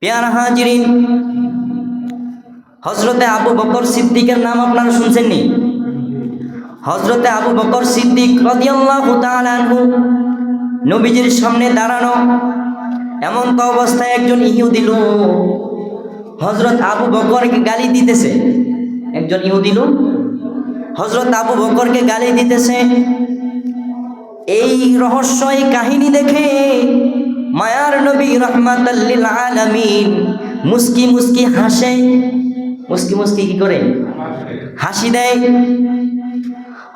প্যারা হাজিরিন, হযরতে আবু বকর সিদ্দিকের নাম আপনারা শুনছেন নি? হযরতে আবু বকর সিদ্দিক রাদিয়াল্লাহু তাআলা আনহু নবীজির সামনে দাঁড়ানো। এমন তো অবস্থায় একজন ইহুদি লোক হযরত আবু বকরকে গালি দিতেছে। একজন ইহুদি লোক হযরত আবু বকরকে গালি দিতেছে। এই রহস্য, এই কাহিনী দেখে মায়ার নবী রাহমাতাল লিল আলামিন মুস্কি মুস্কি হাসে। মুস্কি মুস্কি কি করে? হাসি দেয়।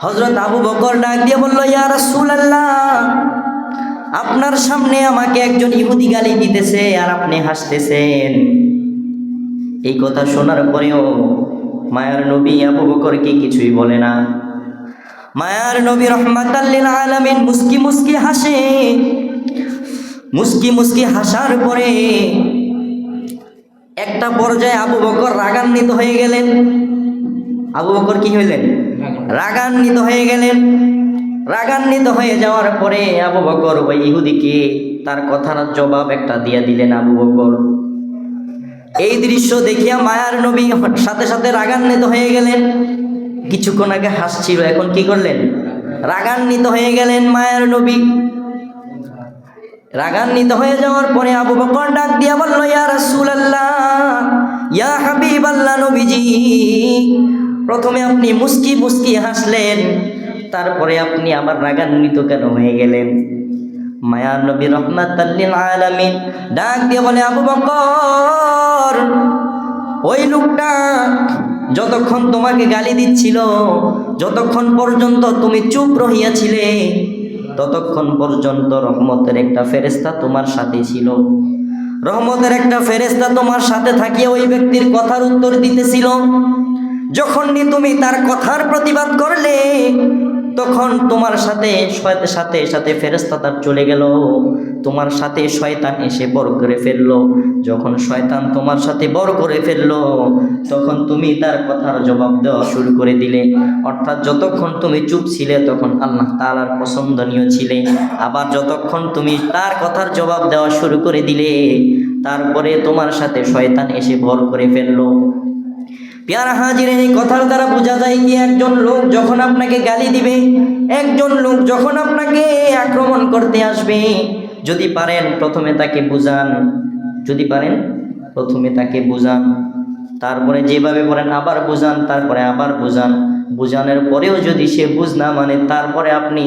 হযরত আবু বকর ডাক দিয়ে বলল, ইয়া রাসূলুল্লাহ, আপনার সামনে আমাকে একজন ইহুদি গালি দিতেছে আর আপনি হাসতেছেন। এই কথা শোনার পরেও মায়ার নবী আবু বকরকে কিছুই বলে না। মায়ার নবী রাহমাতাল লিল আলামিন মুস্কি মুস্কি হাসে। মুস্কি মুস্কি হাসার পরে একটা পর্যায়ে আবু বকর রাগান্বিত হয়ে গেলেন। আবু বকর কি হইলেন? রাগান্বিত হয়ে গেলেন। রাগান্বিত হয়ে যাওয়ার পরে আবু বকর ওই ইহুদিকে তার কথার জবাব একটা দিয়ে দিলেন। আবু বকর এই দৃশ্য দেখিয়া মায়ার নবী সাথে সাথে রাগান্বিত হয়ে গেলেন। কিছুক্ষণ আগে হাসছিল, এখন কি করলেন? রাগান্বিত হয়ে গেলেন মায়ার নবী। রাগান্বিত হয়ে যাওয়ার পরে আবু বকর ডাক দিয়া বলল, ইয়া রাসূলুল্লাহ, ইয়া হাবিবাল্লাহ, নবীজি, প্রথমে আপনি মুস্কি মুস্কি হাসলেন, তারপরে আপনি আবার রাগান্বিত কেন হয়ে গেলেন? মায়ার নবী রাহমাতাল লিল আলামিন ডাক দিয়ে বলে, আবু বকর, ওই লোকটা যতক্ষণ তোমাকে গালি দিচ্ছিল, যতক্ষণ পর্যন্ত তুমি চুপ রহিয়াছিলে, ততক্ষণ পর্যন্ত রহমতের একটা ফেরেশতা তোমার সাথে ছিল। রহমতের একটা ফেরেশতা তোমার সাথে থাকিয়ে ওই ব্যক্তির কথার উত্তর দিতেছিল। যখনই তুমি তার কথার প্রতিবাদ করলে, তখন তোমার সাথে সাথে সাথে ফেরেশতা তার চলে গেল। তোমার সাথে শয়তান এসে বর করে ফেললো। যখন শয়তান তোমার সাথে বর করে ফেললো, তখন তুমি তার কথার জবাব দেওয়া শুরু করে দিলে। অর্থাৎ যতক্ষণ তুমি চুপ ছিলে তখন আল্লাহ তাআলার পছন্দনীয় ছিলে, আবার যতক্ষণ তুমি তার কথার জবাব দেওয়া শুরু করে দিলে, তারপরে তোমার সাথে শয়তান এসে ভর করে ফেললো। প্যারা হাজিরের এই কথার দ্বারা বোঝা যায় কি, একজন লোক যখন আপনাকে গালি দিবে, একজন লোক যখন আপনাকে আক্রমণ করতে আসবে, যদি পারেন প্রথমে তাকে বুঝান। যদি পারেন প্রথমে তাকে বুঝান, তারপরে যেভাবে বলেন আবার বুঝান, তারপরে আবার বুঝান। বুঝানোর পরেও যদি সে বুঝ না মানে, তারপরে আপনি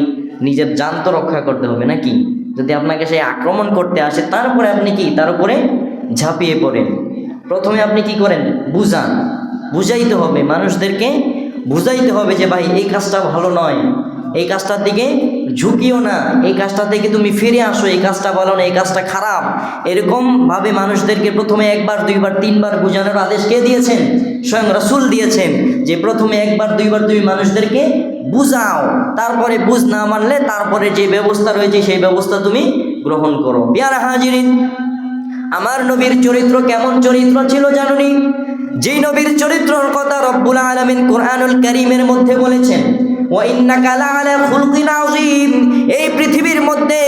নিজের জান তো রক্ষা করতে হবে নাকি? যদি আপনাকে সে আক্রমণ করতে আসে, তারপরে আপনি কি তার উপরে ঝাঁপিয়ে পড়েন? প্রথমে আপনি কি করেন? বুঝান। বুঝাইতে হবে, মানুষদেরকে বুঝাইতে হবে যে ভাই এই কাজটা ভালো নয়, এই কাজটার দিকে ঝুঁকিও না, এই কাজটা থেকে তুমি ফিরে আসো, এই কাজটা ভালো না, এই কাজটা খারাপ। এরকমভাবে মানুষদেরকে প্রথমে একবার দুইবার তিনবার বুঝানোর আদেশ কে দিয়েছেন? স্বয়ং রাসূল দিয়েছেন যে প্রথমে একবার দুইবার তুমি মানুষদেরকে বুঝাও, তারপরে বুঝ না মানলে তারপরে যে ব্যবস্থা রয়েছে সেই ব্যবস্থা তুমি গ্রহণ করো। প্যারা হাজিরিন, আমার নবীর চরিত্র কেমন চরিত্র ছিল জানুনি? যেই নবীর চরিত্রের কথা রব্বুল আলামিন কুরআনুল কারীমের মধ্যে বলেছেন, ওয়া ইন্নাকা লাআলা খুলকিন আযীম, এই পৃথিবীর মধ্যে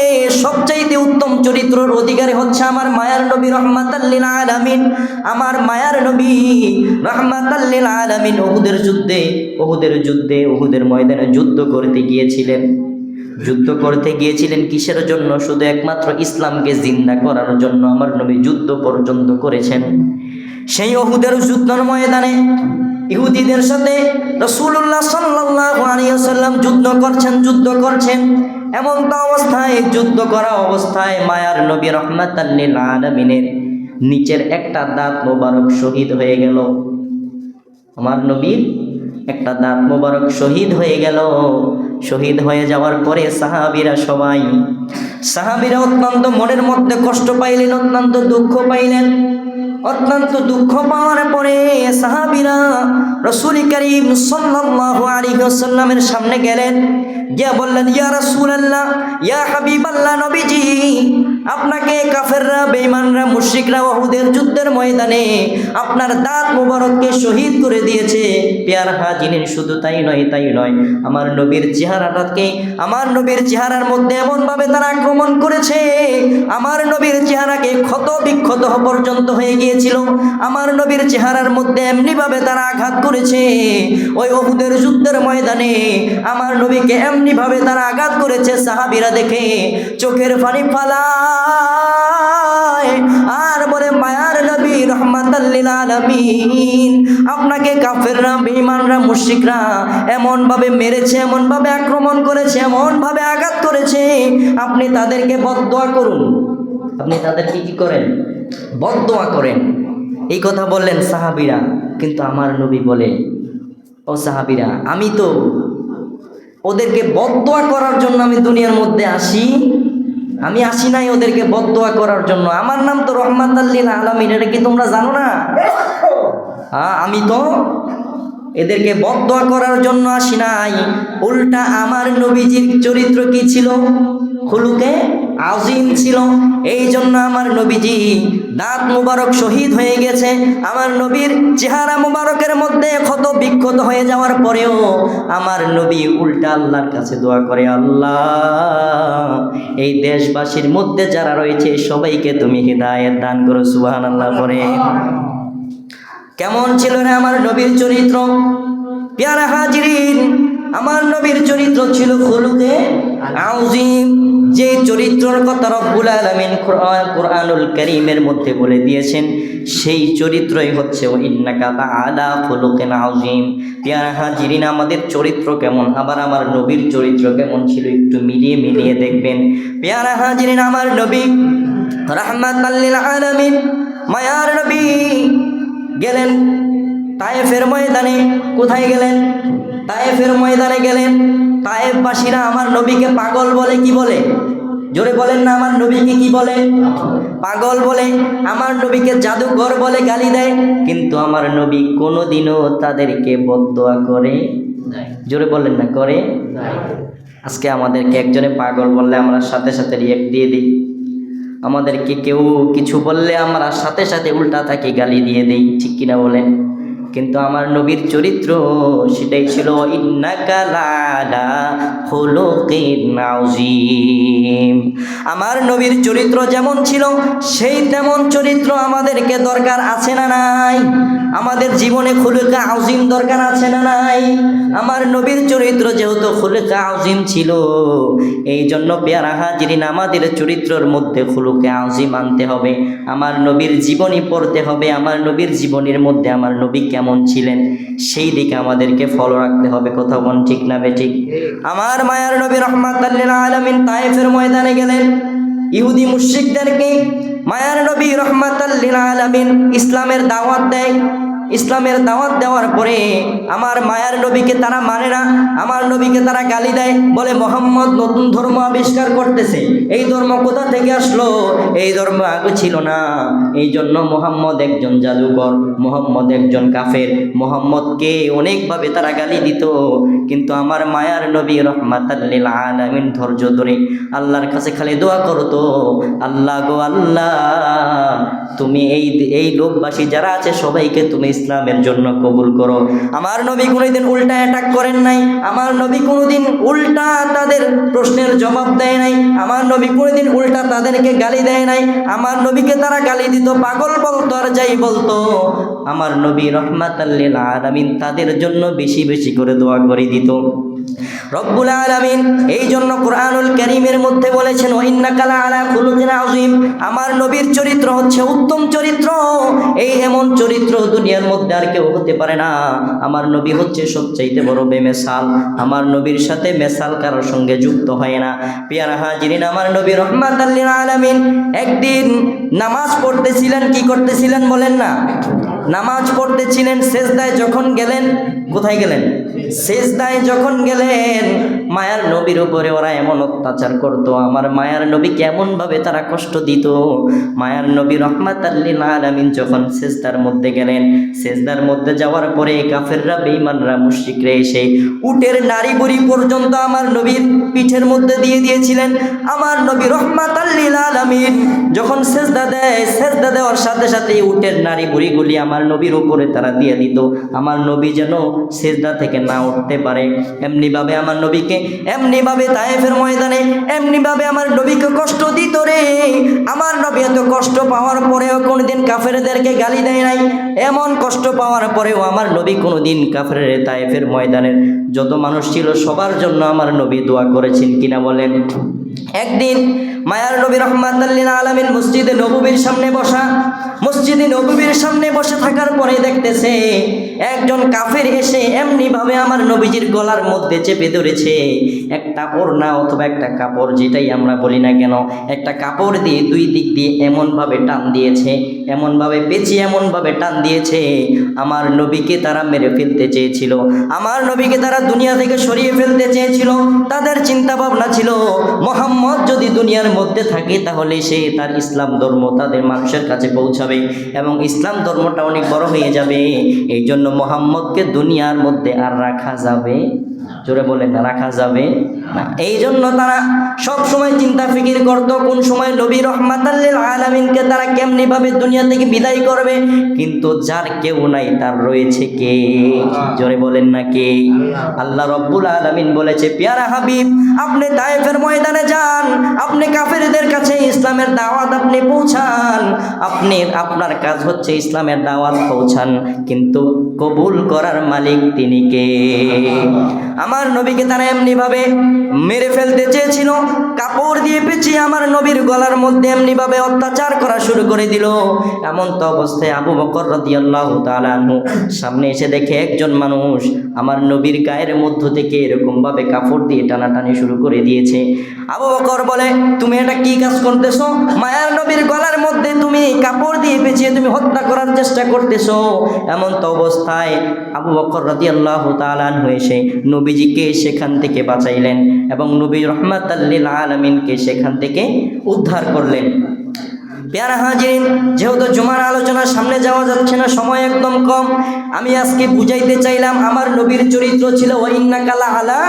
সবচাইতে উত্তম চরিত্রের অধিকারী হচ্ছে আমার মায়ার নবী রাহমাতাল লিল আলামিন। আমার মায়ার নবী রাহমাতাল লিল আলামিন উহুদের ময়দানে যুদ্ধ করতে গিয়েছিলেন। যুদ্ধ করতে গিয়েছিলেন কিসের জন্য? শুধু একমাত্র ইসলামকে জিন্দা করার জন্য আমার নবী যুদ্ধ পর্যন্ত করেছেন। সেই উহুদের যুদ্ধের ময়দানে ইহুদিদের সাথে রাসূলুল্লাহ সাল্লাল্লাহু আলাইহি ওয়াসাল্লাম যুদ্ধ করছেন। এমন তো অবস্থায়, যুদ্ধ করা অবস্থায় মায়ার নবী রাহমাতাল লিল আলামিনের নিচের একটা দাঁত মোবারক শহীদ হয়ে গেল। আমার নবীর একটা দাঁত মোবারক শহীদ হয়ে গেল। শহীদ হয়ে যাওয়ার পরে সাহাবীরা অত্যন্ত মনের মধ্যে কষ্ট পাইলেন, অত্যন্ত দুঃখ পাইলেন। অত্যন্ত দুঃখ পাওয়ার পরে সাহাবীরা রাসূল করিম সাল্লাল্লাহু আলাইহি ওয়াসাল্লামের সামনে গেলেন, গিয়া বললেন, ইয়া রাসূলুল্লাহ, ইয়া হাবিবাল্লাহ, নবীজি, আপনাকে কাফেররা, বেঈমানরা, মুশরিকরা উহুদের যুদ্ধের ময়দানে আপনার দাঁত মুবারককে শহীদ করে দিয়েছে। পেয়ার হাজিরিন, শুধু তাই নয়, আমার নবীর চেহারার মধ্যে এমনভাবে তারা আক্রমণ করেছে, আমার নবীর চেহারাকে ক্ষত বিক্ষত পর্যন্ত হয়ে গিয়েছিল। আমার নবীর চেহারার মধ্যে এমনিভাবে তারা আঘাত করেছে, ওই উহুদের যুদ্ধের ময়দানে আমার নবীকে এমনিভাবে তারা আঘাত করেছে। সাহাবীরা দেখে চোখের পানি ফালায় আর বলে, মায়ার নবী রহমাতাল লিল আলামিন, আপনাকে কাফেররা, বেঈমানরা, মুশরিকরা এমনভাবে মেরেছে, এমনভাবে আক্রমণ করেছে, এমনভাবে আঘাত করেছে, আপনি তাদেরকে বদদোয়া করুন। আপনি তাদেরকে কি করেন? বদদোয়া করেন। এই কথা বললেন সাহাবীরা। কিন্তু আমার নবী বলে, ও সাহাবীরা, আমি তো ওদেরকে বদদোয়া করার জন্য আমি দুনিয়ার মধ্যে আসি নাই ওদেরকে বদদোয়া করার জন্য। আমার নাম তো রহমাতাল লিল আলামিন, এটা কি তোমরা জানো না? আমি তো এদেরকে বদদোয়া করার জন্য আসি নাই। উল্টা আমার নবীজির চরিত্র কি ছিল? খুলুকে আযীম ছিল। এই জন্য আমার নবীজি দাঁত মুবারক শহীদ হয়ে গেছে। আমার নবীর চেহারা মুবারকের মধ্যে ক্ষত বিক্ষত হয়ে যাওয়ার পরেও আমার নবী উল্টা আল্লাহর কাছে দোয়া করে, আল্লাহ, এই দেশবাসীর মধ্যে যারা রয়েছে সবাইকে তুমি হিদায়াত দান করো। সুবহানাল্লাহ পড়ে। কেমন ছিল রে আমার নবীর চরিত্র? প্যারা হাজিরিন, আমার নবীর চরিত্র ছিল খুলুকে আযীম। যে চরিত্রের কথা রব্বুল আলামিন কুরআনুল কারীমের মধ্যে বলে দিয়েছেন, সেই চরিত্রই হচ্ছে ইন্নাকা তাআলা খুলুকিন আযীম। প্যারা হাজিরিন, আমাদের চরিত্র কেমন, আবার আমার নবীর চরিত্র কেমন ছিল, একটু মিলিয়ে দেখবেন। প্যারা হাজিরিন, আমার নবী রাহমাতাল লিল আলামিন, মায়ার নবী গেলেন তায়েফের ময়দানে। কোথায় গেলেন? তায়েফের ময়দানে গেলেন। তায়েফবাসীরা আমার নবীকে পাগল বলে। কি বলে? জোরে বলেন না, আমার নবীকে কি বলে? পাগল বলে। আমার নবীকে জাদুকর বলে, গালি দেয়। কিন্তু আমার নবী কোনোদিনও তাদেরকে বদদোয়া করে? জোরে বলেন না, করে? আজকে আমাদেরকে একজনে পাগল বললে আমরা সাথে সাথে রিয়েক্ট দিয়ে দিই। আমাদেরকে কেউ কিছু বললে আমরা সাথে সাথে উল্টা তাকে গালি দিয়ে দেই, ঠিক কিনা বলেন? কিন্তু আমার নবীর চরিত্র সেটাই ছিল, ইন্নাকা লাআলা খুলুকিন আযীম। আমার নবীর চরিত্র যেমন ছিল সেই তেমন চরিত্র আমাদেরকে দরকার আছে না নাই? আমাদের জীবনে খুলুকে আযীম দরকার আছে না নাই? আমার নবীর চরিত্র যেহেতু খুলুকে আযীম ছিল, এই জন্য পেয়ারা হাজিরিন, আমাদের চরিত্রের মধ্যে খুলুকে আযীম আনতে হবে। আমার নবীর জীবনী পড়তে হবে। আমার নবীর জীবনীর মধ্যে আমার নবী কেমন ছিলেন সেই দিকে আমাদেরকে ফলো রাখতে হবে। কথা বল, ঠিক না বেঠিক? আমার মায়ার নবী রহমাতাল লিল আলামিন তায়েফের ময়দানে গেলেন। ইহুদি মুশরিকদেরকে মায়ার নবী রহমাতাল লিল আলামিন ইসলামের দাওয়াত দেয়। ইসলামের দাওয়াত দেওয়ার পরে আমার মায়ার নবীকে তারা মানে না। আমার নবীকে তারা গালি দেয়, বলে মোহাম্মদ নতুন ধর্ম আবিষ্কার করতেছে। এই ধর্ম কোথা থেকে আসলো? এই ধর্ম আগে ছিল না। এই জন্য মোহাম্মদ একজন জাদুকর, মোহাম্মদ একজন কাফের, মোহাম্মদকে অনেকভাবে তারা গালি দিত। কিন্তু আমার মায়ার নবী রহমাতাল লিল আলামিন ধৈর্য ধরে আল্লাহর কাছে খালি দোয়া করতো, আল্লাহ গো আল্লাহ, তুমি এই লোকবাসী যারা আছে সবাইকে তুমি ইসলামের জন্য কবুল করো। আমার নবী কোনোদিন উল্টা অ্যাটাক করেন নাই। আমার নবী কোনোদিন উল্টা তাদের প্রশ্নের জবাব দেয় নাই। আমার নবী কোনোদিন উল্টা তাদেরকে গালি দেয় নাই। আমার নবীকে তারা গালি দিত, পাগল বলতো, আর যাই বলতো, আমার নবী রহমাতাল লিল আলামিন তাদের জন্য বেশি বেশি করে দোয়া করে দিত রব্বুল আলামিন। এই জন্য কুরআনুল কারীমের মধ্যে বলেছেন, ইন্নাকা লাআলা খুলুকিন আযীম। আমার নবীর চরিত্র হচ্ছে উত্তম চরিত্র। এই এমন চরিত্র দুনিয়ার মধ্যে আর কেউ হতে পারে না। আমার নবী হচ্ছে সবচাইতে বড় বেমেসাল। আমার নবীর সাথে মেসাল কারোর সঙ্গে যুক্ত হয় না। পেয়ারা হাজিরিন, আমার নবী রহমাতাল লিল আলামিন একদিন নামাজ পড়তেছিলেন। কি করতেছিলেন বলেন না? নামাজ পড়তেছিলেন। সেজদায় যখন গেলেন, কোথায় গেলেন? সেজদায় যখন গেলেন, মায়ার নবীর উপরে ওরা এমন অত্যাচার করতো, আমার মায়ার নবী কেমন ভাবে তারা কষ্ট দিত। মায়ার নবী রাহমাতাল লিল আলামিন যখন সেজদার মধ্যে গেলেন, সেজদার মধ্যে যাওয়ার পরে কাফেররা, বেঈমানরা, মুশরিকরা এসে উটের নাড়ি বুড়ি পর্যন্ত আমার নবীর পিঠের মধ্যে দিয়ে দিয়েছিলেন। আমার নবী রাহমাতাল লিল আলামিন যখন সেজদা দেয়, সেজদা দেওয়ার সাথে সাথে উটের নাড়ি বুড়িগুলি আমার নবীর উপরে তারা দিয়ে দিত, আমার নবী যেন সেজদা থেকে না উঠতে পারে। এমনিভাবে আমার নবীকে, এমনিভাবে তায়েফের ময়দানে এমনিভাবে আমার নবীকে কষ্ট দিত রে। আমার নবী এত কষ্ট পাওয়ার পরেও কোনোদিন কাফেরদেরকে গালি দেয় নাই। এমন কষ্ট পাওয়ার পরেও আমার নবী কোনোদিন কাফেরের, তায়েফের ময়দানের যত মানুষ ছিল সবার জন্য আমার নবী দোয়া করেছেন কিনা বলেন? একদিন মায়ার নবী রাহমাতাল লিল আলামিন মসজিদে নববীর সামনে বসা, মসজিদে নববীর সামনে বসে থাকার পরে দেখতেছে একজন কাফের এসে এমনিভাবে আমার নবীজির গলার মধ্যে চেপে ধরেছে। একটা ওড়না অথবা একটা কাপড়, যেটাই আমরা বলি না কেন, একটা কাপড় দিয়ে দুই দিক দিয়ে এমনভাবে টান দিয়েছে, এমনভাবে পেঁচিয়ে এমনভাবে টান দিয়েছে, আমার নবীকে তারা মেরে ফেলতে চেয়েছিল, আমার নবীকে তারা দুনিয়া থেকে সরিয়ে ফেলতে চেয়েছিল। তাদের চিন্তা ভাবনা ছিল মুহাম্মদ যদি দুনিয়ার মধ্যে থাকে তাহলে সে তার ইসলাম ধর্ম তাদের মানুষের কাছে পৌঁছাবে এবং ইসলাম ধর্মটা অনেক বড় হয়ে যাবে। এই জন্য মুহাম্মদকে দুনিয়ার মধ্যে আর রাখা যাবে, জোরে বলেন না, রাখা যাবে না। এই জন্য তারা সব সময় চিন্তা ফিকির করতো কোন সময় নবী রাহমাতাল লিল আলামিনকে তারা কেমনি ভাবে দুনিয়া থেকে বিদায় করবে। কিন্তু যার কেউ নাই তার রয়েছে কে? জোরে বলেন না কে? আল্লাহ রাব্বুল আলামিন বলেছে, পেয়ারা হাবিব আপনি তায়েফের ময়দানে যান, আপনি কাফেরদের কাছে ইসলামের দাওয়াত আপনি পৌঁছান, আপনার কাজ হচ্ছে ইসলামের দাওয়াত পৌঁছান, কিন্তু কবুল করার মালিক তিনি কে? আমার নবীকে তারা এমনিভাবে মেরে ফেলতে চেয়েছিল, কাপড় দিয়ে পেঁচিয়ে আমার নবীর গলার মধ্যে এমনিভাবে অত্যাচার করা শুরু করে দিল। এমন তো অবস্থায় আবু বকর রাদিয়াল্লাহু তাআলা আনহু সামনে এসে দেখে একজন মানুষ আমার নবীর গায়ের মধ্য থেকে এরকমভাবে কাপড় দিয়ে টানাটানি শুরু করে দিয়েছে। আবু বকর বলে, তুমি এটা কি কাজ করতেছো? মায়ার নবীর গলার মধ্যে তুমি কাপড় দিয়ে পেঁচিয়ে তুমি হত্যা করার চেষ্টা করতেছো। এমন তো অবস্থায় আবু বকর রাদিয়াল্লাহু তাআলা আনহু এসে নবীজিকে সেখান থেকে বাঁচাইলেন এবং নবী রাহমাতাল লিল আলামিনকে সেখান থেকে উদ্ধার করলেন। প্যারা হাজিরিন, যেহেতু জুমার আলোচনার সামনে যাওয়া যাচ্ছে না, সময় একদম কম, আমি আজকে বুঝাইতে চাইলাম আমার নবীর চরিত্র ছিল ওয়া ইন্নাকা লাআলা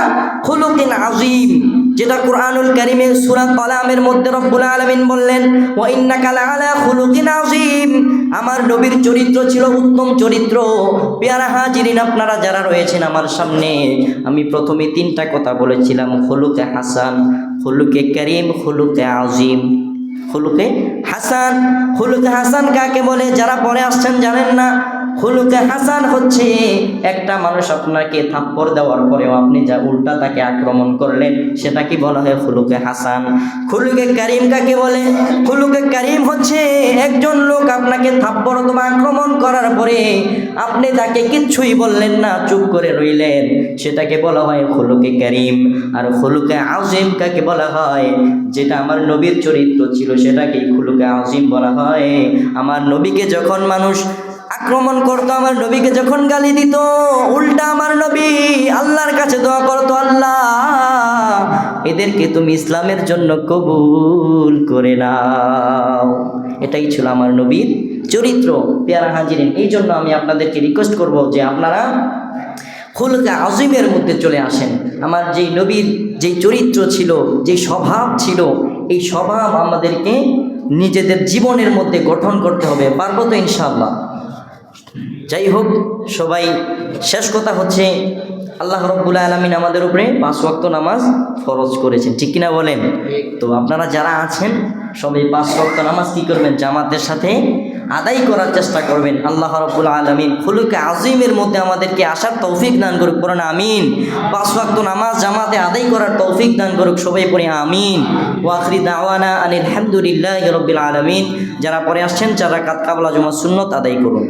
খুলুকিন আযীম, যেটা কুরআনুল কারীমের সূরা কালামের মধ্যে রব্বুল আলামিন বললেন ওয়া ইন্নাকা লাআলা খুলুকিন আযীম, আমার নবীর চরিত্র ছিল উত্তম চরিত্র। প্যারা হাজিরিন, আপনারা যারা রয়েছেন আমার সামনে, আমি প্রথমে তিনটা কথা বলেছিলাম, খুলুকে হাসান, খুলুকে কারীম, খুলুকে আযীম। খুলুকে হাসান, খুলুকে হাসান কাকে বলে? যারা পরে আসছেন জানেন না। খুলুকে হাসান হচ্ছে একটা মানুষ আপনাকে থাপ্পড় দেওয়ার পরেও আপনি যা উল্টা তাকে আক্রমণ করলেন, সেটাকে বলা হয় খুলুকে হাসান। খুলুকে কারীম কাকে বলে? খুলুকে কারীম হচ্ছে একজন লোক আপনাকে থাপ্পড় অথবা আক্রমণ করার পরে আপনি তাকে কিচ্ছুই বললেন না, চুপ করে রইলেন, সেটাকে বলা হয় খুলুকে কারীম। আর খুলুকে আযীম কাকে বলা হয়? যেটা আমার নবীর চরিত্র ছিল সেটাকেই খুলুকে আযীম বলা হয়। আমার নবীকে যখন মানুষ আক্রমণ করতো, আমার নবীকে যখন গালি দিত, উল্টা আমার নবী আল্লাহর কাছে দোয়া করতো, আল্লাহ এদেরকে তুমি ইসলামের জন্য কবুল করে নাও। এটাই ছিল আমার নবীর চরিত্র। পেয়ারা হাজিরিন, এই জন্য আমি আপনাদেরকে রিকোয়েস্ট করব যে আপনারা খুলুকে আযীমের মধ্যে চলে আসেন। আমার যেই নবীর যেই চরিত্র ছিল, যেই স্বভাব ছিল, এই স্বভাব আমাদেরকে নিজেদের জীবনের মধ্যে গঠন করতে হবে। পারবো তো ইনশাআল্লাহ? যাই হোক, সবাই, শেষ কথা হচ্ছে আল্লাহ রাব্বুল আলামিন আমাদের উপরে 5 ওয়াক্ত নামাজ ফরজ করেছেন, ঠিক কিনা বলেন? তো আপনারা যারা আছেন সবাই 5 ওয়াক্ত নামাজ কি করবেন? জামাতের সাথে আদায় করার চেষ্টা করবেন। আল্লাহ রাব্বুল আলামিন খুলুকে আযীমের মধ্যে আমাদেরকে আসার তৌফিক দান করুক, পড়ুন আমিন। 5 ওয়াক্ত নামাজ জামাতে আদায় করার তৌফিক দান করুক, সবাই পড়ে আমিন। ওয়া আখিরি দাওয়ানা আনিল হামদুলিল্লাহি রাব্বিল আলামিন। যারা পরে আসছেন 4 রাকাত কাবলা জুমা সুন্নাত আদায় করুন।